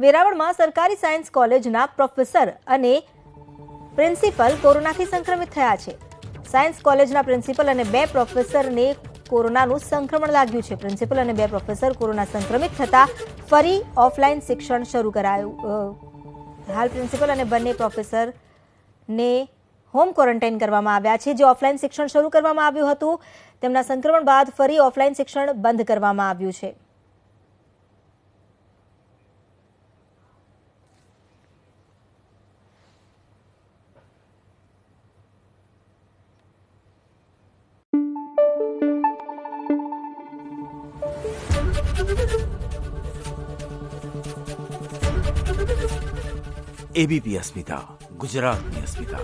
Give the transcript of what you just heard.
વેરાવળમાં સરકારી સાયન્સ કોલેજના પ્રોફેસર અને પ્રિન્સિપલ કોરોનાથી સંક્રમિત થયા છે। સાયન્સ કોલેજના પ્રિન્સિપલ અને 2 પ્રોફેસરને કોરોનાનું સંક્રમણ લાગ્યું છે। પ્રિન્સિપલ અને 2 પ્રોફેસર કોરોના સંક્રમિત થતા ફરી ઓફલાઈન શિક્ષણ શરૂ કરાયું। હાલ પ્રિન્સિપલ અને બંને પ્રોફેસરને હોમ ક્વોરન્ટાઇન કરવામાં આવ્યા છે। જે ઓફલાઈન શિક્ષણ શરૂ કરવામાં આવ્યું હતું તેમના સંક્રમણ બાદ ફરી ઓફલાઈન શિક્ષણ બંધ કરવામાં આવ્યું છે। एबीपी अस्मिता, गुजरातनी अस्मिता।